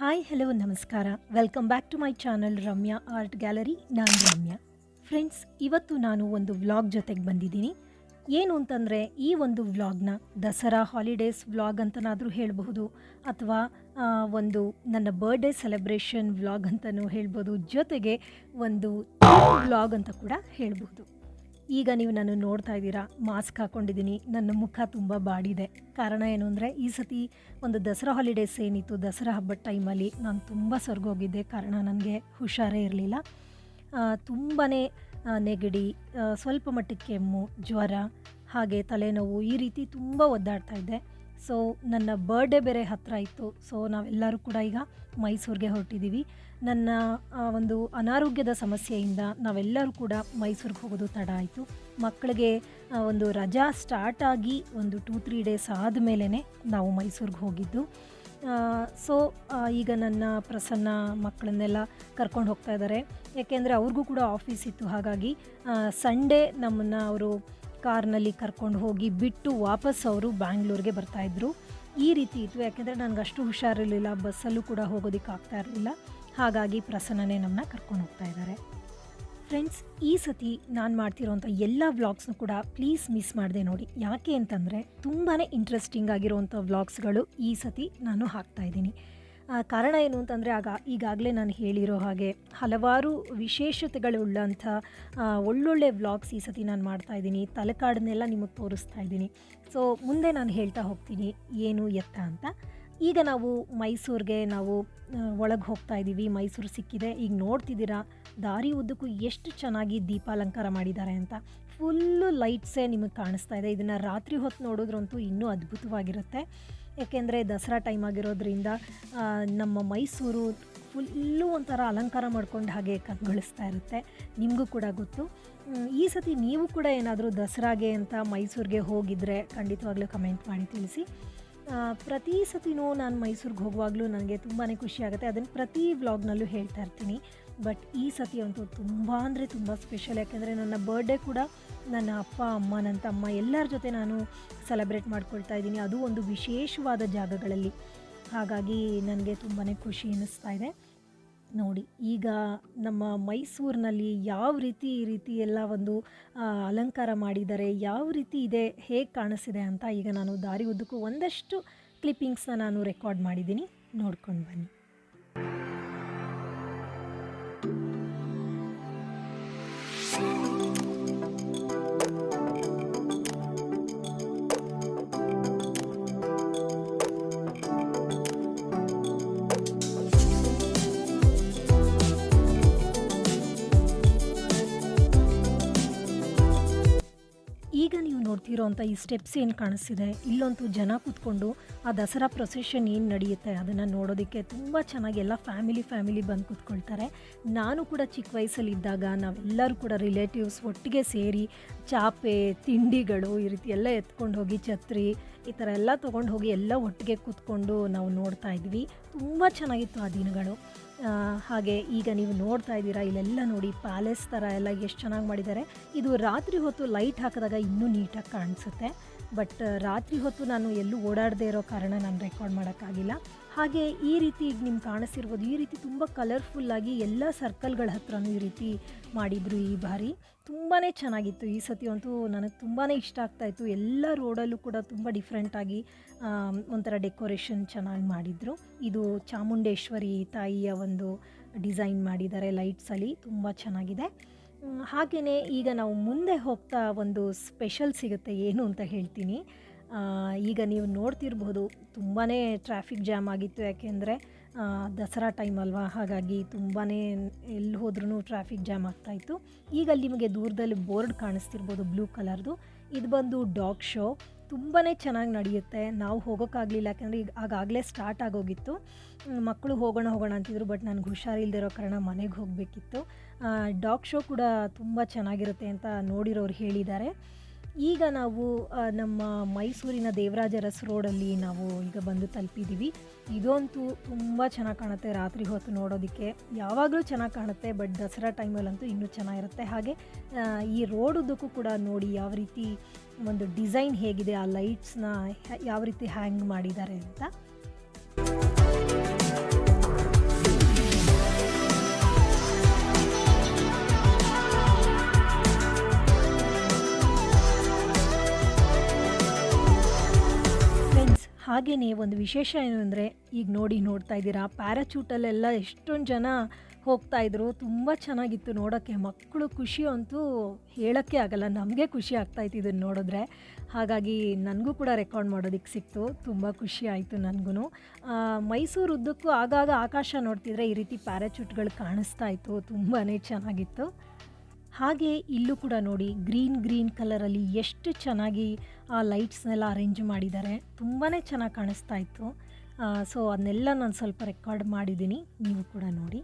Hi hello ನಮಸ್ಕಾರ. Welcome back to my channel Ramya art gallery. ನಾನು Ramya. Friends, ಇವತ್ತು ನಾನು ಒಂದು ವ್ಲಾಗ್ ಜೊತೆಗೆ ಬಂದಿದ್ದೀನಿ. ಏನು ಅಂತಂದರೆ, ಈ ಒಂದು ವ್ಲಾಗ್ನ ದಸರಾ ಹಾಲಿಡೇಸ್ ವ್ಲಾಗ್ ಅಂತನಾದರೂ ಹೇಳಬಹುದು, ಅಥವಾ ಒಂದು ನನ್ನ ಬರ್ಡೇ ಸೆಲೆಬ್ರೇಷನ್ ವ್ಲಾಗ್ ಅಂತಲೂ ಹೇಳ್ಬೋದು, ಜೊತೆಗೆ ಒಂದು ವ್ಲಾಗ್ ಅಂತ ಕೂಡ ಹೇಳ್ಬೋದು. ಈಗ ನೀವು ನಾನು ನೋಡ್ತಾ ಇದ್ದೀರಾ, ಮಾಸ್ಕ್ ಹಾಕ್ಕೊಂಡಿದ್ದೀನಿ, ನನ್ನ ಮುಖ ತುಂಬ ಬಾಡಿದೆ. ಕಾರಣ ಏನು ಅಂದರೆ, ಈ ಸತಿ ಒಂದು ದಸರಾ ಹಾಲಿಡೇಸ್ ಏನಿತ್ತು, ದಸರಾ ಹಬ್ಬದ ಟೈಮಲ್ಲಿ ನಾನು ತುಂಬ ಸೊರ್ಗೋಗಿದ್ದೆ. ಕಾರಣ ನನಗೆ ಹುಷಾರೇ ಇರಲಿಲ್ಲ. ತುಂಬಾ ನೆಗಡಿ, ಸ್ವಲ್ಪ ಮಟ್ಟಿಗೆ ಕೆಮ್ಮು, ಜ್ವರ, ಹಾಗೆ ತಲೆನೋವು, ಈ ರೀತಿ ತುಂಬ ಒದ್ದಾಡ್ತಾ ಇದ್ದೆ. ಸೊ ನನ್ನ ಬರ್ಡೇ ಬೇರೆ ಹತ್ತಿರ ಇತ್ತು. ಸೊ ನಾವೆಲ್ಲರೂ ಕೂಡ ಈಗ ಮೈಸೂರಿಗೆ ಹೊರಟಿದ್ದೀವಿ. ನನ್ನ ಒಂದು ಅನಾರೋಗ್ಯದ ಸಮಸ್ಯೆಯಿಂದ ನಾವೆಲ್ಲರೂ ಕೂಡ ಮೈಸೂರಿಗೆ ಹೋಗೋದು ತಡ ಆಯಿತು. ಮಕ್ಕಳಿಗೆ ಒಂದು ರಜಾ ಸ್ಟಾರ್ಟ್ ಆಗಿ ಒಂದು 2-3 ಡೇಸ್ ಆದಮೇಲೆ ನಾವು ಮೈಸೂರಿಗೆ ಹೋಗಿದ್ದು. ಸೊ ಈಗ ನನ್ನ ಪ್ರಸನ್ನ ಮಕ್ಕಳನ್ನೆಲ್ಲ ಕರ್ಕೊಂಡು ಹೋಗ್ತಾ ಇದ್ದಾರೆ. ಯಾಕೆಂದರೆ ಅವ್ರಿಗೂ ಕೂಡ ಆಫೀಸ್ ಇತ್ತು. ಹಾಗಾಗಿ ಸಂಡೇ ನಮ್ಮನ್ನು ಅವರು ಕಾರ್ನಲ್ಲಿ ಕರ್ಕೊಂಡು ಹೋಗಿ ಬಿಟ್ಟು ವಾಪಸ್ ಅವರು ಬ್ಯಾಂಗ್ಳೂರಿಗೆ ಬರ್ತಾಯಿದ್ರು. ಈ ರೀತಿ ಇತ್ತು. ಯಾಕೆಂದರೆ ನನಗೆ ಅಷ್ಟು ಹುಷಾರಿರಲಿಲ್ಲ, ಬಸ್ಸಲ್ಲೂ ಕೂಡ ಹೋಗೋದಕ್ಕೆ ಆಗ್ತಾ ಇರಲಿಲ್ಲ. ಹಾಗಾಗಿ ಪ್ರಸನ್ನನೇ ನಮ್ಮನ್ನ ಕರ್ಕೊಂಡು ಹೋಗ್ತಾ ಇದ್ದಾರೆ. ಫ್ರೆಂಡ್ಸ್, ಈ ಸತಿ ನಾನು ಮಾಡ್ತಿರೋಂಥ ಎಲ್ಲ ವ್ಲಾಗ್ಸ್ನೂ ಕೂಡ ಪ್ಲೀಸ್ ಮಿಸ್ ಮಾಡದೆ ನೋಡಿ. ಯಾಕೆ ಅಂತಂದರೆ, ತುಂಬಾ ಇಂಟ್ರೆಸ್ಟಿಂಗ್ ಆಗಿರೋವಂಥ ವ್ಲಾಗ್ಸ್ಗಳು ಈ ಸತಿ ನಾನು ಹಾಕ್ತಾಯಿದ್ದೀನಿ. ಕಾರಣ ಏನು ಅಂತಂದರೆ, ಈಗಾಗಲೇ ನಾನು ಹೇಳಿರೋ ಹಾಗೆ ಹಲವಾರು ವಿಶೇಷತೆಗಳುಳ್ಳಂಥ ಒಳ್ಳೊಳ್ಳೆ ವ್ಲಾಗ್ಸ್ ಈ ಸತಿ ನಾನು ಮಾಡ್ತಾಯಿದ್ದೀನಿ. ತಲೆಕಾಡನ್ನೆಲ್ಲ ನಿಮಗೆ ತೋರಿಸ್ತಾ ಇದ್ದೀನಿ. ಸೊ ಮುಂದೆ ನಾನು ಹೇಳ್ತಾ ಹೋಗ್ತೀನಿ ಏನು ಎತ್ತ ಅಂತ. ಈಗ ನಾವು ಮೈಸೂರಿಗೆ ಒಳಗೆ ಹೋಗ್ತಾ ಇದ್ದೀವಿ. ಮೈಸೂರು ಸಿಕ್ಕಿದೆ. ಈಗ ನೋಡ್ತಿದ್ದೀರಾ, ದಾರಿ ಉದ್ದಕ್ಕೂ ಎಷ್ಟು ಚೆನ್ನಾಗಿ ದೀಪಾಲಂಕಾರ ಮಾಡಿದ್ದಾರೆ ಅಂತ. ಫುಲ್ಲು ಲೈಟ್ಸೇ ನಿಮಗೆ ಕಾಣಿಸ್ತಾ ಇದೆ. ಇದನ್ನು ರಾತ್ರಿ ಹೊತ್ತು ನೋಡೋದ್ರಂತೂ ಇನ್ನೂ ಅದ್ಭುತವಾಗಿರುತ್ತೆ. ಏಕೆಂದರೆ ದಸರಾ ಟೈಮ್ ಆಗಿರೋದ್ರಿಂದ ನಮ್ಮ ಮೈಸೂರು ಫುಲ್ಲು ಒಂಥರ ಅಲಂಕಾರ ಮಾಡ್ಕೊಂಡು ಹಾಗೆ ಕಂಗೊಳಿಸ್ತಾ ಇರುತ್ತೆ. ನಿಮಗೂ ಕೂಡ ಗೊತ್ತು. ಈ ಸತಿ ನೀವು ಕೂಡ ಏನಾದರೂ ದಸರಾಗೆ ಅಂತ ಮೈಸೂರಿಗೆ ಹೋಗಿದ್ದರೆ ಖಂಡಿತವಾಗ್ಲೂ ಕಮೆಂಟ್ ಮಾಡಿ ತಿಳಿಸಿ. ಪ್ರತಿ ಸತಿನೂ ನಾನು ಮೈಸೂರಿಗೆ ಹೋಗುವಾಗಲೂ ನನಗೆ ತುಂಬಾ ಖುಷಿ ಆಗುತ್ತೆ. ಅದನ್ನು ಪ್ರತಿ ವ್ಲಾಗ್ನಲ್ಲೂ ಹೇಳ್ತಾ ಇರ್ತೀನಿ. ಬಟ್ ಈ ಸತಿ ಅಂತೂ ತುಂಬ ಅಂದರೆ ತುಂಬ ಸ್ಪೆಷಲ್. ಯಾಕೆಂದರೆ ನನ್ನ ಬರ್ಡೇ ಕೂಡ ನನ್ನ ಅಪ್ಪ ಅಮ್ಮ, ನನ್ನ ತಮ್ಮ ಎಲ್ಲರ ಜೊತೆ ನಾನು ಸೆಲೆಬ್ರೇಟ್ ಮಾಡ್ಕೊಳ್ತಾ ಇದ್ದೀನಿ. ಅದು ಒಂದು ವಿಶೇಷವಾದ ಜಾಗಗಳಲ್ಲಿ. ಹಾಗಾಗಿ ನನಗೆ ತುಂಬಾ ಖುಷಿ ಅನ್ನಿಸ್ತಾ ಇದೆ. ನೋಡಿ, ಈಗ ನಮ್ಮ ಮೈಸೂರಿನಲ್ಲಿ ಯಾವ ರೀತಿ ಈ ರೀತಿ ಎಲ್ಲ ಒಂದು ಅಲಂಕಾರ ಮಾಡಿದ್ದಾರೆ, ಯಾವ ರೀತಿ ಇದೆ, ಹೇಗೆ ಕಾಣಿಸ್ತಿದೆ ಅಂತ ಈಗ ನಾನು ದಾರಿ ಉದ್ದಕ್ಕೂ ಒಂದಷ್ಟು ಕ್ಲಿಪ್ಪಿಂಗ್ಸ್ನ ನಾನು ರೆಕಾರ್ಡ್ ಮಾಡಿದ್ದೀನಿ. ನೋಡ್ಕೊಂಡು ಬನ್ನಿ. ಈಗ ನೀವು ನೋಡ್ತಿರೋಂಥ ಈ ಸ್ಟೆಪ್ಸ್ ಏನು ಕಾಣಿಸ್ತಿದೆ, ಇಲ್ಲಂತೂ ಜನ ಕೂತ್ಕೊಂಡು ಆ ದಸರಾ ಪ್ರೊಸೆಷನ್ ಏನು ನಡೆಯುತ್ತೆ ಅದನ್ನು ನೋಡೋದಕ್ಕೆ ತುಂಬ ಚೆನ್ನಾಗಿ ಎಲ್ಲ ಫ್ಯಾಮಿಲಿ ಬಂದು ಕೂತ್ಕೊಳ್ತಾರೆ. ನಾನು ಕೂಡ ಚಿಕ್ಕ ವಯಸ್ಸಲ್ಲಿದ್ದಾಗ ನಾವೆಲ್ಲರೂ ಕೂಡ ರಿಲೇಟಿವ್ಸ್ ಒಟ್ಟಿಗೆ ಸೇರಿ ಚಾಪೆ, ತಿಂಡಿಗಳು ಈ ರೀತಿ ಎಲ್ಲ ಎತ್ಕೊಂಡು ಹೋಗಿ, ಛತ್ರಿ ಈ ಥರ ಎಲ್ಲ ತೊಗೊಂಡು ಹೋಗಿ ಎಲ್ಲ ಒಟ್ಟಿಗೆ ಕೂತ್ಕೊಂಡು ನಾವು ನೋಡ್ತಾ ಇದ್ವಿ. ತುಂಬ ಚೆನ್ನಾಗಿತ್ತು ಆ ದಿನಗಳು. ಹಾಗೆ ಈಗ ನೀವು ನೋಡ್ತಾ ಇದ್ದೀರಾ, ಇಲ್ಲೆಲ್ಲ ನೋಡಿ ಪ್ಯಾಲೇಸ್ ಥರ ಎಲ್ಲ ಎಷ್ಟು ಚೆನ್ನಾಗಿ ಮಾಡಿದ್ದಾರೆ. ಇದು ರಾತ್ರಿ ಹೊತ್ತು ಲೈಟ್ ಹಾಕಿದಾಗ ಇನ್ನೂ ನೀಟಾಗಿ ಕಾಣಿಸುತ್ತೆ. ಬಟ್ ರಾತ್ರಿ ಹೊತ್ತು ನಾನು ಎಲ್ಲೂ ಓಡಾಡದೇ ಇರೋ ಕಾರಣ ನಾನು ರೆಕಾರ್ಡ್ ಮಾಡೋಕ್ಕಾಗಿಲ್ಲ. ಹಾಗೆ ಈ ರೀತಿ ಈಗ ನಿಮ್ಗೆ ಕಾಣಿಸ್ತಿರ್ಬೋದು, ಈ ರೀತಿ ತುಂಬ ಕಲರ್ಫುಲ್ಲಾಗಿ ಎಲ್ಲ ಸರ್ಕಲ್ಗಳ ಹತ್ರನೂ ಈ ರೀತಿ ಮಾಡಿದರು. ಈ ಬಾರಿ ತುಂಬಾ ಚೆನ್ನಾಗಿತ್ತು. ಈ ಸತಿ ಅಂತೂ ನನಗೆ ತುಂಬಾ ಇಷ್ಟ ಆಗ್ತಾಯಿತ್ತು. ಎಲ್ಲ ರೋಡಲ್ಲೂ ಕೂಡ ತುಂಬ ಡಿಫ್ರೆಂಟಾಗಿ ಒಂಥರ ಡೆಕೋರೇಷನ್ ಚೆನ್ನಾಗಿ ಮಾಡಿದರು. ಇದು ಚಾಮುಂಡೇಶ್ವರಿ ತಾಯಿಯ ಒಂದು ಡಿಸೈನ್ ಮಾಡಿದ್ದಾರೆ ಲೈಟ್ಸಲ್ಲಿ, ತುಂಬ ಚೆನ್ನಾಗಿದೆ. ಹಾಗೆಯೇ ಈಗ ನಾವು ಮುಂದೆ ಹೋಗ್ತಾ ಒಂದು ಸ್ಪೆಷಲ್ ಸಿಗುತ್ತೆ, ಏನು ಅಂತ ಹೇಳ್ತೀನಿ. ಈಗ ನೀವು ನೋಡ್ತಿರ್ಬೋದು, ತುಂಬಾ ಟ್ರಾಫಿಕ್ ಜಾಮ್ ಆಗಿತ್ತು. ಯಾಕೆಂದರೆ ದಸರಾ ಟೈಮ್ ಅಲ್ವಾ, ಹಾಗಾಗಿ ತುಂಬಾ ಎಲ್ಲಿ ಹೋದ್ರೂ ಟ್ರಾಫಿಕ್ ಜಾಮ್ ಆಗ್ತಾಯಿತ್ತು. ಈಗ ಅಲ್ಲಿ ನಿಮಗೆ ದೂರದಲ್ಲಿ ಬೋರ್ಡ್ ಕಾಣಿಸ್ತಿರ್ಬೋದು ಬ್ಲೂ ಕಲರ್ದು. ಇದು ಬಂದು ಡಾಗ್ ಶೋ. ತುಂಬಾ ಚೆನ್ನಾಗಿ ನಡೆಯುತ್ತೆ. ನಾವು ಹೋಗೋಕ್ಕಾಗಲಿಲ್ಲ, ಯಾಕೆಂದರೆ ಈಗ ಆಗಾಗಲೇ ಸ್ಟಾರ್ಟ್ ಆಗೋಗಿತ್ತು. ಮಕ್ಕಳು ಹೋಗೋಣ ಅಂತಿದ್ರು. ಬಟ್ ನನಗೆ ಹುಷಾರಿಲ್ಲದಿರೋ ಕಾರಣ ಮನೆಗೆ ಹೋಗಬೇಕಿತ್ತು. ಡಾಗ್ ಶೋ ಕೂಡ ತುಂಬ ಚೆನ್ನಾಗಿರುತ್ತೆ ಅಂತ ನೋಡಿರೋರು ಹೇಳಿದ್ದಾರೆ. ಈಗ ನಾವು ನಮ್ಮ ಮೈಸೂರಿನ ದೇವರಾಜ ಅರಸ್ ರೋಡಲ್ಲಿ ನಾವು ಈಗ ಬಂದು ತಲುಪಿದ್ದೀವಿ. ಇದಂತೂ ತುಂಬ ಚೆನ್ನಾಗಿ ಕಾಣುತ್ತೆ ರಾತ್ರಿ ಹೊತ್ತು ನೋಡೋದಕ್ಕೆ. ಯಾವಾಗಲೂ ಚೆನ್ನಾಗಿ ಕಾಣುತ್ತೆ, ಬಟ್ ದಸರಾ ಟೈಮಲ್ಲಂತೂ ಇನ್ನೂ ಚೆನ್ನಾಗಿರುತ್ತೆ. ಹಾಗೆ ಈ ರೋಡ್ ಉದ್ದಕ್ಕೂ ಕೂಡ ನೋಡಿ ಯಾವ ರೀತಿ ಒಂದು ಡಿಸೈನ್ ಹೇಗಿದೆ, ಆ ಲೈಟ್ಸ್ನ ಯಾವ ರೀತಿ ಹ್ಯಾಂಗ್ ಮಾಡಿದ್ದಾರೆ ಅಂತ. ಹಾಗೆಯೇ ಒಂದು ವಿಶೇಷ ಏನು ಅಂದರೆ, ಈಗ ನೋಡ್ತಾ ಇದ್ದೀರಾ ಪ್ಯಾರಾಚೂಟಲ್ಲೆಲ್ಲ ಎಷ್ಟೊಂದು ಜನ ಹೋಗ್ತಾಯಿದ್ರು. ತುಂಬ ಚೆನ್ನಾಗಿತ್ತು ನೋಡೋಕ್ಕೆ. ಮಕ್ಕಳು ಖುಷಿ ಅಂತೂ ಹೇಳೋಕ್ಕೆ ಆಗಲ್ಲ. ನಮಗೆ ಖುಷಿ ಆಗ್ತಾಯಿತ್ತು ಇದನ್ನು ನೋಡಿದ್ರೆ. ಹಾಗಾಗಿ ನನಗೂ ಕೂಡ ರೆಕಾರ್ಡ್ ಮಾಡೋದಕ್ಕೆ ಸಿಕ್ತು. ತುಂಬ ಖುಷಿ ಆಯಿತು ನನಗೂ. ಮೈಸೂರು ಉದ್ದಕ್ಕೂ ಆಗಾಗ ಆಕಾಶ ನೋಡ್ತಿದ್ರೆ ಈ ರೀತಿ ಪ್ಯಾರಾಚೂಟ್ಗಳು ಕಾಣಿಸ್ತಾ ಇತ್ತು. ತುಂಬಾ ಚೆನ್ನಾಗಿತ್ತು. ಹಾಗೆ ಇಲ್ಲೂ ಕೂಡ ನೋಡಿ ಗ್ರೀನ್ ಕಲರಲ್ಲಿ ಎಷ್ಟು ಚೆನ್ನಾಗಿ ಆ ಲೈಟ್ಸ್ನೆಲ್ಲ ಅರೇಂಜ್ ಮಾಡಿದ್ದಾರೆ. ತುಂಬಾ ಚೆನ್ನಾಗಿ ಕಾಣಿಸ್ತಾ ಇತ್ತು. ಸೊ ಅದನ್ನೆಲ್ಲ ನಾನು ಸ್ವಲ್ಪ ರೆಕಾರ್ಡ್ ಮಾಡಿದ್ದೀನಿ, ನೀವು ಕೂಡ ನೋಡಿ.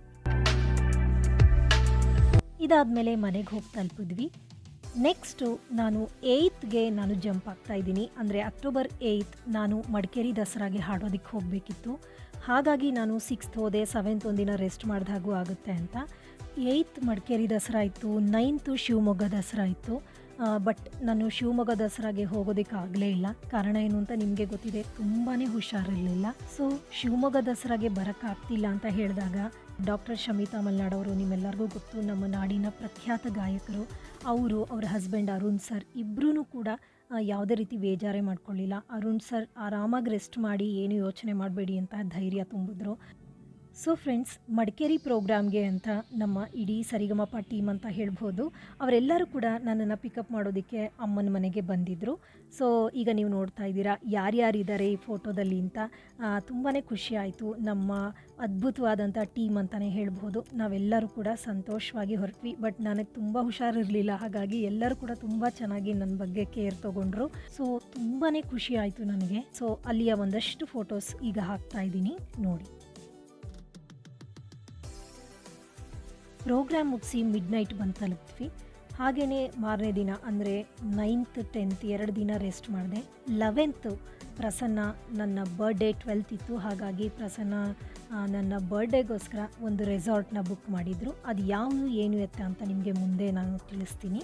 ಇದಾದಮೇಲೆ ಮನೆಗೆ ಹೋಗಿ ತಲುಪಿದ್ವಿ. ನೆಕ್ಸ್ಟು ನಾನು 8ಗೆ ನಾನು ಜಂಪ್ ಆಗ್ತಾಯಿದ್ದೀನಿ. ಅಂದರೆ ಅಕ್ಟೋಬರ್ 8 ನಾನು ಮಡಿಕೇರಿ ದಸರಾಗೆ ಹಾಡೋದಕ್ಕೆ ಹೋಗಬೇಕಿತ್ತು. ಹಾಗಾಗಿ ನಾನು 6th ಹೋದೆ, 7th ಒಂದಿನ ರೆಸ್ಟ್ ಮಾಡಿದಾಗೂ ಆಗುತ್ತೆ ಅಂತ. 8th ಮಡಿಕೇರಿ ದಸರಾ ಇತ್ತು, 9th ಶಿವಮೊಗ್ಗ ದಸರಾ ಇತ್ತು. ಬಟ್ ನಾನು ಶಿವಮೊಗ್ಗ ದಸರಾಗೆ ಹೋಗೋದಕ್ಕೆ ಆಗಲೇ ಇಲ್ಲ. ಕಾರಣ ಏನು ಅಂತ ನಿಮಗೆ ಗೊತ್ತಿದೆ, ತುಂಬಾ ಹುಷಾರಿರಲಿಲ್ಲ. ಸೊ ಶಿವಮೊಗ್ಗ ದಸರಾಗೆ ಬರೋಕ್ಕಾಗ್ತಿಲ್ಲ ಅಂತ ಹೇಳಿದಾಗ ಡಾಕ್ಟರ್ ಶಮಿತಾ ಮಲ್ನಾಡ್ ಅವರು, ನಿಮ್ಮೆಲ್ಲರಿಗೂ ಗೊತ್ತು, ನಮ್ಮ ನಾಡಿನ ಪ್ರಖ್ಯಾತ ಗಾಯಕರು. ಅವರ ಹಸ್ಬೆಂಡ್ ಅರುಣ್ ಸರ್ ಇಬ್ಬರೂ ಕೂಡ ಯಾವುದೇ ರೀತಿ ಬೇಜಾರೇ ಮಾಡ್ಕೊಳ್ಳಿಲ್ಲ. ಅರುಣ್ ಸರ್ ಆರಾಮಾಗಿ ರೆಸ್ಟ್ ಮಾಡಿ, ಏನು ಯೋಚನೆ ಮಾಡಬೇಡಿ ಅಂತ ಧೈರ್ಯ ತುಂಬಿದ್ರು. ಸೊ ಫ್ರೆಂಡ್ಸ್, ಮಡಿಕೇರಿ ಪ್ರೋಗ್ರಾಮ್ಗೆ ಅಂತ ನಮ್ಮ ಇಡೀ ಸರಿಗಮಪ ಟೀಮ್ ಅಂತ ಹೇಳ್ಬೋದು, ಅವರೆಲ್ಲರೂ ಕೂಡ ನನ್ನನ್ನು ಪಿಕಪ್ ಮಾಡೋದಕ್ಕೆ ಅಮ್ಮನ ಮನೆಗೆ ಬಂದಿದ್ದರು. ಸೊ ಈಗ ನೀವು ನೋಡ್ತಾ ಇದ್ದೀರಾ ಯಾರ್ಯಾರಿದ್ದಾರೆ ಈ ಫೋಟೋದಲ್ಲಿ ಅಂತ. ತುಂಬಾ ಖುಷಿ ಆಯಿತು. ನಮ್ಮ ಅದ್ಭುತವಾದಂಥ ಟೀಮ್ ಅಂತಲೇ ಹೇಳ್ಬೋದು. ನಾವೆಲ್ಲರೂ ಕೂಡ ಸಂತೋಷವಾಗಿ ಹೊರಟ್ವಿ. ಬಟ್ ನನಗೆ ತುಂಬ ಹುಷಾರಿರಲಿಲ್ಲ, ಹಾಗಾಗಿ ಎಲ್ಲರೂ ಕೂಡ ತುಂಬ ಚೆನ್ನಾಗಿ ನನ್ನ ಬಗ್ಗೆ ಕೇರ್ ತೊಗೊಂಡ್ರು. ಸೊ ತುಂಬಾ ಖುಷಿ ಆಯಿತು ನನಗೆ. ಸೊ ಅಲ್ಲಿಯ ಒಂದಷ್ಟು ಫೋಟೋಸ್ ಈಗ ಹಾಕ್ತಾ ಇದ್ದೀನಿ ನೋಡಿ. ಪ್ರೋಗ್ರಾಮ್ ಮುಗಿಸಿ ಮಿಡ್ನೈಟ್ ಬಂದು ತಲುಪಿದ್ವಿ. ಹಾಗೆಯೇ ಮಾರನೇ ದಿನ ಅಂದರೆ 9th 10th 2 ದಿನ ರೆಸ್ಟ್ ಮಾಡಿದೆ. 11th ಪ್ರಸನ್ನ ನನ್ನ ಬರ್ಡೇ 12th ಇತ್ತು. ಹಾಗಾಗಿ ಪ್ರಸನ್ನ ನನ್ನ ಬರ್ಡೇಗೋಸ್ಕರ ಒಂದು ರೆಸಾರ್ಟ್ನ ಬುಕ್ ಮಾಡಿದರು. ಅದು ಯಾವುದು ಏನು ಎತ್ತ ಅಂತ ನಿಮಗೆ ಮುಂದೆ ನಾನು ತಿಳಿಸ್ತೀನಿ.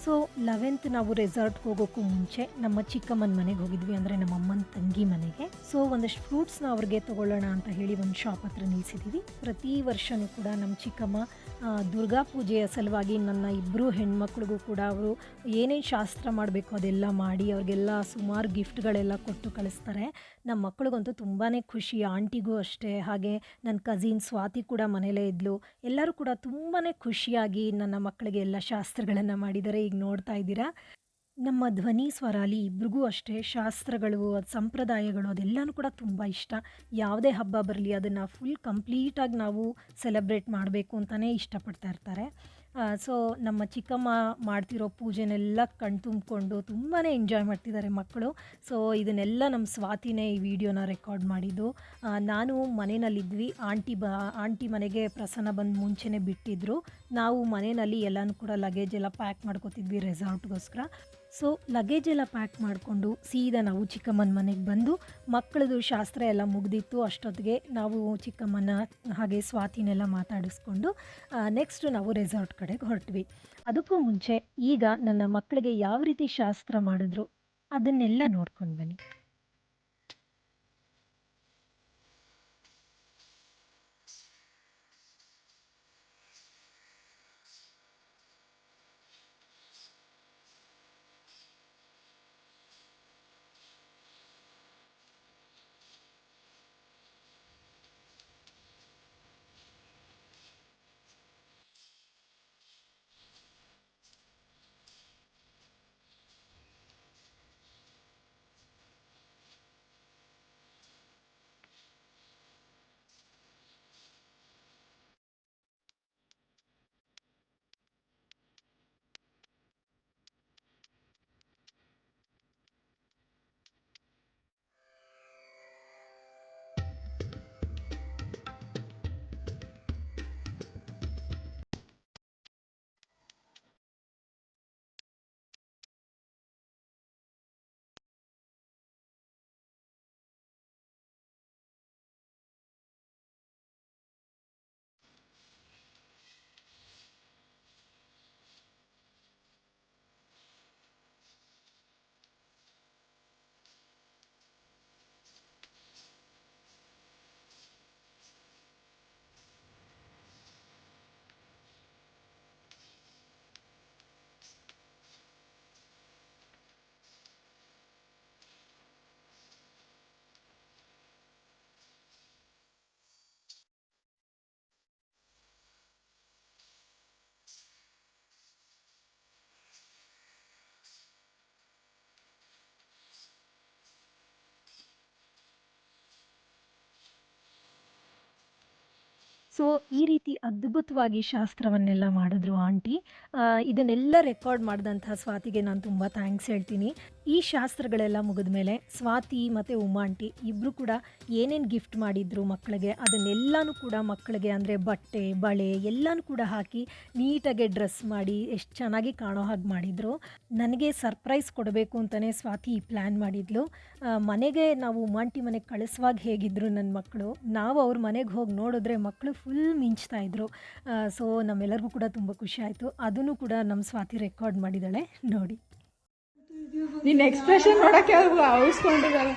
ಸೊ 11th ನಾವು ರೆಸಾರ್ಟ್ಗೆ ಹೋಗೋಕ್ಕೂ ಮುಂಚೆ ನಮ್ಮ ಚಿಕ್ಕಮ್ಮನ ಮನೆಗೆ ಹೋಗಿದ್ವಿ, ಅಂದರೆ ನಮ್ಮ ಅಮ್ಮನ ತಂಗಿ ಮನೆಗೆ. ಸೊ ಒಂದಷ್ಟು ಫ್ರೂಟ್ಸ್ನ ಅವ್ರಿಗೆ ತೊಗೊಳ್ಳೋಣ ಅಂತ ಹೇಳಿ ಒಂದು ಶಾಪ್ ಹತ್ರ ನಿಲ್ಲಿಸಿದ್ದೀವಿ. ಪ್ರತಿ ವರ್ಷವೂ ಕೂಡ ನಮ್ಮ ಚಿಕ್ಕಮ್ಮ ದುರ್ಗಾ ಪೂಜೆಯ ಸಲುವಾಗಿ ನನ್ನ ಇಬ್ಬರು ಹೆಣ್ಮಕ್ಳಿಗೂ ಕೂಡ ಅವರು ಏನೇನು ಶಾಸ್ತ್ರ ಮಾಡಬೇಕು ಅದೆಲ್ಲ ಮಾಡಿ ಅವ್ರಿಗೆಲ್ಲ ಸುಮಾರು ಗಿಫ್ಟ್ಗಳೆಲ್ಲ ಕೊಟ್ಟು ಕಳಿಸ್ತಾರೆ. ನಮ್ಮ ಮಕ್ಳಿಗಂತೂ ತುಂಬಾ ಖುಷಿ, ಆಂಟಿಗೂ ಅಷ್ಟೇ. ಹಾಗೆ ನನ್ನ ಕಸಿನ್ ಸ್ವಾತಿ ಕೂಡ ಮನೇಲೇ ಇದ್ಲು. ಎಲ್ಲರೂ ಕೂಡ ತುಂಬಾ ಖುಷಿಯಾಗಿ ನನ್ನ ಮಕ್ಕಳಿಗೆ ಎಲ್ಲ ಶಾಸ್ತ್ರಗಳನ್ನು ಮಾಡಿದ್ದಾರೆ. ಈಗ ನೋಡ್ತಾ ಇದ್ದೀರಾ. ನಮ್ಮ ಧ್ವನಿ ಸ್ವರಾಲಿ ಇಬ್ರಿಗೂ ಅಷ್ಟೇ ಶಾಸ್ತ್ರಗಳು, ಅದು ಸಂಪ್ರದಾಯಗಳು ಅದೆಲ್ಲನೂ ಕೂಡ ತುಂಬ ಇಷ್ಟ. ಯಾವುದೇ ಹಬ್ಬ ಬರಲಿ ಅದನ್ನು ಫುಲ್ ಕಂಪ್ಲೀಟಾಗಿ ನಾವು ಸೆಲೆಬ್ರೇಟ್ ಮಾಡಬೇಕು ಅಂತಲೇ ಇಷ್ಟಪಡ್ತಾ ಇರ್ತಾರೆ. ಸೊ ನಮ್ಮ ಚಿಕ್ಕಮ್ಮ ಮಾಡ್ತಿರೋ ಪೂಜೆನೆಲ್ಲ ಕಣ್ತುಂಬಿಕೊಂಡು ತುಂಬಾ ಎಂಜಾಯ್ ಮಾಡ್ತಿದ್ದಾರೆ ಮಕ್ಕಳು. ಸೊ ಇದನ್ನೆಲ್ಲ ನಮ್ಮ ಸ್ವಾತಿನೇ ಈ ವಿಡಿಯೋನ ರೆಕಾರ್ಡ್ ಮಾಡಿದ್ದು. ನಾನು ಮನೆಯಲ್ಲಿದ್ವಿ, ಆಂಟಿ ಮನೆಗೆ ಪ್ರಸನ್ನ ಬಂದು ಮುಂಚೆನೇ ಬಿಟ್ಟಿದ್ದರು. ನಾವು ಮನೆಯಲ್ಲಿ ಎಲ್ಲನೂ ಕೂಡ ಲಗೇಜ್ ಎಲ್ಲ ಪ್ಯಾಕ್ ಮಾಡ್ಕೋತಿದ್ವಿ ರೆಸಾರ್ಟ್ಗೋಸ್ಕರ. ಸೊ ಲಗೇಜ್ ಎಲ್ಲ ಪ್ಯಾಕ್ ಮಾಡಿಕೊಂಡು ಸೀದಾ ನಾವು ಚಿಕ್ಕಮ್ಮನ ಮನೆಗೆ ಬಂದು ಮಕ್ಕಳದು ಶಾಸ್ತ್ರ ಎಲ್ಲ ಮುಗ್ದಿತ್ತು. ಅಷ್ಟೊತ್ತಿಗೆ ನಾವು ಚಿಕ್ಕಮ್ಮನ ಹಾಗೆ ಸ್ವಾತಿನೆಲ್ಲ ಮಾತಾಡಿಸ್ಕೊಂಡು ನೆಕ್ಸ್ಟ್ ನಾವು ರೆಸಾರ್ಟ್ ಕಡೆಗೆ ಹೊರಟ್ವಿ. ಅದಕ್ಕೂ ಮುಂಚೆ ಈಗ ನನ್ನ ಮಕ್ಕಳಿಗೆ ಯಾವ ರೀತಿ ಶಾಸ್ತ್ರ ಮಾಡಿದ್ರು ಅದನ್ನೆಲ್ಲ ನೋಡ್ಕೊಂಡು ಬನ್ನಿ. ಸೊ ಈ ರೀತಿ ಅದ್ಭುತವಾಗಿ ಶಾಸ್ತ್ರವನ್ನೆಲ್ಲ ಮಾಡಿದ್ರು ಆಂಟಿ. ಇದನ್ನೆಲ್ಲ ರೆಕಾರ್ಡ್ ಮಾಡಿದಂಥ ಸ್ವಾತಿಗೆ ನಾನು ತುಂಬ ಥ್ಯಾಂಕ್ಸ್ ಹೇಳ್ತೀನಿ. ಈ ಶಾಸ್ತ್ರಗಳೆಲ್ಲ ಮುಗಿದ ಮೇಲೆ ಸ್ವಾತಿ ಮತ್ತು ಉಮಾ ಆಂಟಿ ಇಬ್ಬರು ಕೂಡ ಏನೇನು ಗಿಫ್ಟ್ ಮಾಡಿದ್ರು ಮಕ್ಕಳಿಗೆ ಅದನ್ನೆಲ್ಲನೂ ಕೂಡ ಮಕ್ಕಳಿಗೆ ಅಂದರೆ ಬಟ್ಟೆ ಬಳೆ ಎಲ್ಲನೂ ಕೂಡ ಹಾಕಿ ನೀಟಾಗಿ ಡ್ರೆಸ್ ಮಾಡಿ ಎಷ್ಟು ಚೆನ್ನಾಗಿ ಕಾಣೋ ಹಾಗೆ ಮಾಡಿದರು. ನನಗೆ ಸರ್ಪ್ರೈಸ್ ಕೊಡಬೇಕು ಅಂತಲೇ ಸ್ವಾತಿ ಈ ಪ್ಲ್ಯಾನ್ ಮಾಡಿದ್ಲು. ಮನೆಗೆ ನಾವು ಉಮಾ ಆಂಟಿ ಮನೆಗೆ ಕಳಿಸುವಾಗ ಹೇಗಿದ್ದರು ನನ್ನ ಮಕ್ಕಳು, ನಾವು ಅವ್ರ ಮನೆಗೆ ಹೋಗಿ ನೋಡಿದ್ರೆ ಮಕ್ಕಳು ಫುಲ್ ಮಿಂಚ್ತಾ ಇದ್ರು. ಸೊ ನಮ್ಮೆಲ್ಲರಿಗೂ ಕೂಡ ತುಂಬ ಖುಷಿ ಆಯಿತು. ಅದನ್ನು ಕೂಡ ನಮ್ಮ ಸ್ವಾತಿ ರೆಕಾರ್ಡ್ ಮಾಡಿದ್ದಾಳೆ ನೋಡಿ. ನಿನ್ನ ಎಕ್ಸ್ಪ್ರೆಷನ್ ನೋಡಕ್ಕೆ ಔಸ್ಕೊಂಡಿದ್ದಾರೆ.